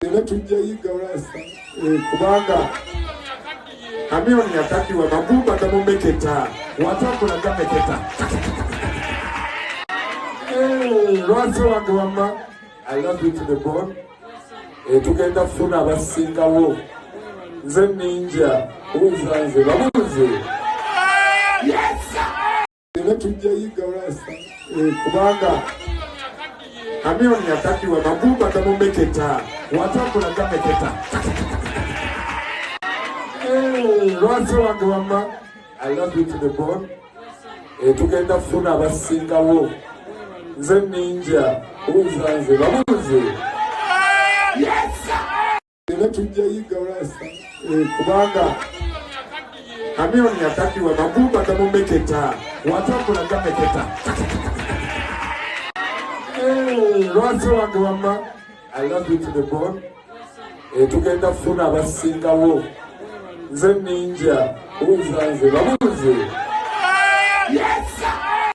Era tujja yiga Lwasa kubanga amiyoni yakaddiwa magumba gamumeketa watakula gameketa Lwasa wange wamma I love you to the bone. Tugenda kufuna abasingawo nze ninja uzanze babuze era tujja yiga Lwasa kubanga amiyoni yakaddiwa magumba gamumeketa watakula gameketa Lwasa wange wamma I love you to the bone. Tugenda kufuna abasingawo nze ninja uzanze babuze era tujja yiga Lwasa kubanga amiyoni yakaddiwa magumba gamumeketa watakula gameketa Lwasa wange wamma I love you to the bone. Tugenda kufuna abasingawo nze ninja uzanze babuze